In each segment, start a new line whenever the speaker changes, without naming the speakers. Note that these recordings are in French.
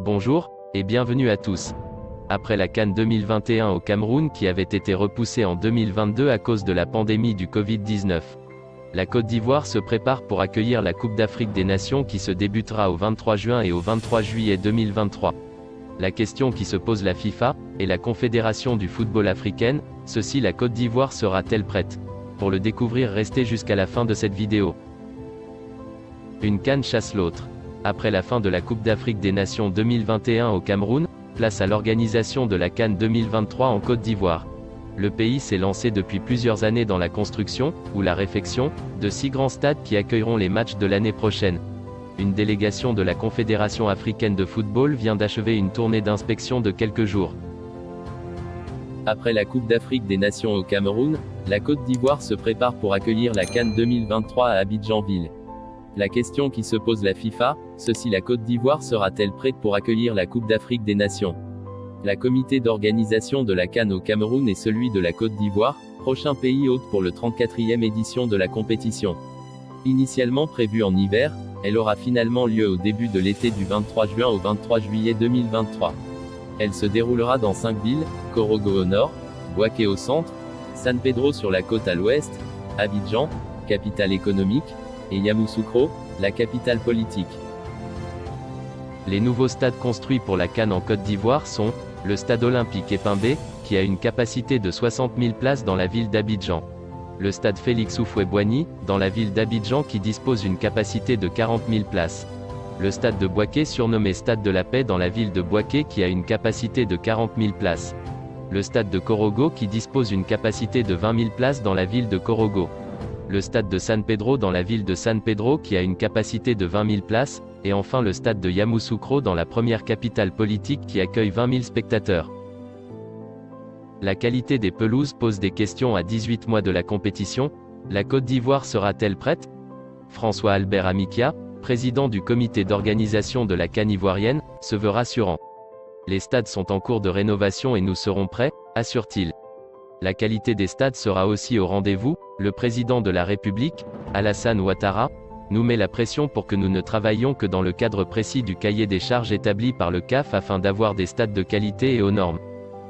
Bonjour, et bienvenue à tous. Après la CAN 2021 au Cameroun qui avait été repoussée en 2022 à cause de la pandémie du Covid-19, la Côte d'Ivoire se prépare pour accueillir la Coupe d'Afrique des Nations qui se débutera au 23 juin et au 23 juillet 2023. La question qui se pose la FIFA, et la Confédération du football africaine, ceci la Côte d'Ivoire sera-t-elle prête? Pour le découvrir, restez jusqu'à la fin de cette vidéo. Une CAN chasse l'autre. Après la fin de la Coupe d'Afrique des Nations 2021 au Cameroun, place à l'organisation de la CAN 2023 en Côte d'Ivoire. Le pays s'est lancé depuis plusieurs années dans la construction, ou la réfection, de 6 grands stades qui accueilleront les matchs de l'année prochaine. Une délégation de la Confédération africaine de football vient d'achever une tournée d'inspection de quelques jours. Après la Coupe d'Afrique des Nations au Cameroun, la Côte d'Ivoire se prépare pour accueillir la CAN 2023 à Abidjanville. La question qui se pose la FIFA, ceci la Côte d'Ivoire sera-t-elle prête pour accueillir la Coupe d'Afrique des Nations? La comité d'organisation de la CAN au Cameroun et celui de la Côte d'Ivoire, prochain pays hôte pour le 34e édition de la compétition. Initialement prévue en hiver, elle aura finalement lieu au début de l'été du 23 juin au 23 juillet 2023. Elle se déroulera dans 5 villes, Korogo au nord, Bouaké au centre, San Pedro sur la côte à l'ouest, Abidjan, capitale économique, et Yamoussoukro, la capitale politique. Les nouveaux stades construits pour la CAN en Côte d'Ivoire sont, le stade olympique Epimbe, qui a une capacité de 60 000 places dans la ville d'Abidjan. Le stade Félix Houphouët-Boigny, dans la ville d'Abidjan qui dispose d'une capacité de 40 000 places. Le stade de Bouaké surnommé Stade de la Paix dans la ville de Bouaké qui a une capacité de 40 000 places. Le stade de Korogo qui dispose d'une capacité de 20 000 places dans la ville de Korogo. Le stade de San Pedro dans la ville de San Pedro qui a une capacité de 20 000 places, et enfin le stade de Yamoussoukro dans la première capitale politique qui accueille 20 000 spectateurs. La qualité des pelouses pose des questions à 18 mois de la compétition. La Côte d'Ivoire sera-t-elle prête? François Albert Amikia, président du comité d'organisation de la CAN ivoirienne, se veut rassurant. Les stades sont en cours de rénovation et nous serons prêts, assure-t-il. La qualité des stades sera aussi au rendez-vous. Le président de la République, Alassane Ouattara, nous met la pression pour que nous ne travaillions que dans le cadre précis du cahier des charges établi par le CAF afin d'avoir des stades de qualité et aux normes.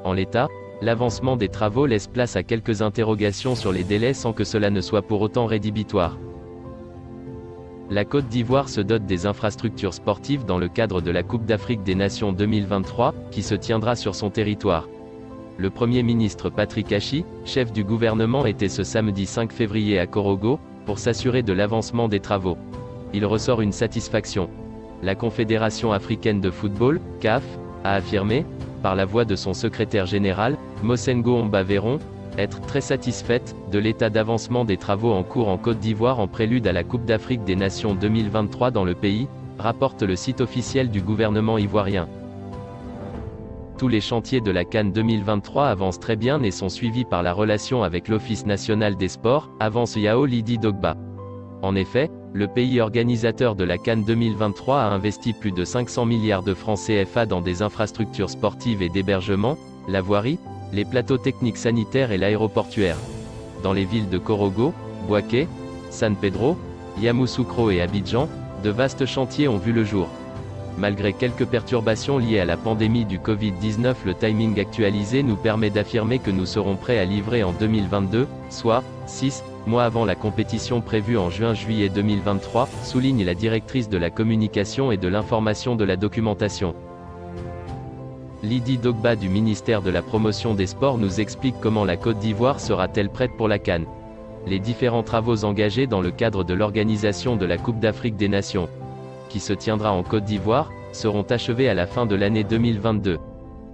En l'état, l'avancement des travaux laisse place à quelques interrogations sur les délais sans que cela ne soit pour autant rédhibitoire. La Côte d'Ivoire se dote des infrastructures sportives dans le cadre de la Coupe d'Afrique des Nations 2023, qui se tiendra sur son territoire. Le Premier ministre Patrick Achi, chef du gouvernement, était ce samedi 5 février à Korogo, pour s'assurer de l'avancement des travaux. Il ressort une satisfaction. La Confédération africaine de football, CAF, a affirmé, par la voix de son secrétaire général, Mosengo Ombaveron, être très satisfaite de l'état d'avancement des travaux en cours en Côte d'Ivoire en prélude à la Coupe d'Afrique des Nations 2023 dans le pays, rapporte le site officiel du gouvernement ivoirien. Tous les chantiers de la CAN 2023 avancent très bien et sont suivis par la relation avec l'Office national des sports, avance Yao Lidi Dogba. En effet, le pays organisateur de la CAN 2023 a investi plus de 500 milliards de francs CFA dans des infrastructures sportives et d'hébergement, la voirie, les plateaux techniques sanitaires et l'aéroportuaire. Dans les villes de Korogo, Bouaké, San Pedro, Yamoussoukro et Abidjan, de vastes chantiers ont vu le jour. Malgré quelques perturbations liées à la pandémie du Covid-19, le timing actualisé nous permet d'affirmer que nous serons prêts à livrer en 2022, soit 6 mois avant la compétition prévue en juin-juillet 2023, souligne la directrice de la communication et de l'information de la documentation. Lidi Dogba du ministère de la Promotion des Sports nous explique comment la Côte d'Ivoire sera-t-elle prête pour la CAN. Les différents travaux engagés dans le cadre de l'organisation de la Coupe d'Afrique des Nations, qui se tiendra en Côte d'Ivoire, seront achevés à la fin de l'année 2022.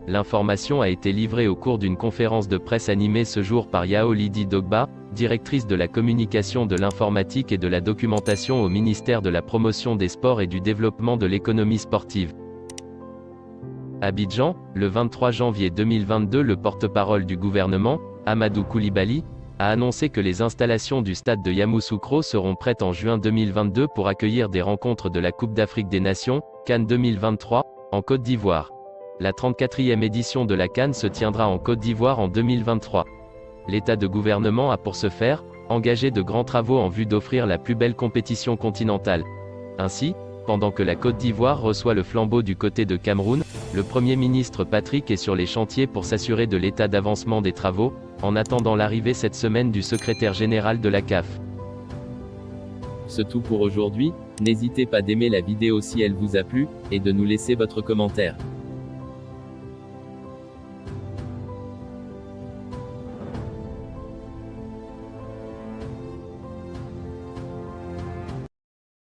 L'information a été livrée au cours d'une conférence de presse animée ce jour par Yao Lidi Dogba, directrice de la communication de l'informatique et de la documentation au ministère de la Promotion des Sports et du Développement de l'économie sportive. Abidjan, le 23 janvier 2022, le porte-parole du gouvernement, Amadou Koulibaly, a annoncé que les installations du stade de Yamoussoukro seront prêtes en juin 2022 pour accueillir des rencontres de la Coupe d'Afrique des Nations, CAN 2023, en Côte d'Ivoire. La 34e édition de la CAN se tiendra en Côte d'Ivoire en 2023. L'état de gouvernement a pour ce faire, engagé de grands travaux en vue d'offrir la plus belle compétition continentale. Ainsi, Pendant que la Côte d'Ivoire reçoit le flambeau du côté de Cameroun, le Premier ministre Patrick est sur les chantiers pour s'assurer de l'état d'avancement des travaux, en attendant l'arrivée cette semaine du secrétaire général de la CAF.
C'est tout pour aujourd'hui, n'hésitez pas d'aimer la vidéo si elle vous a plu, et de nous laisser votre commentaire.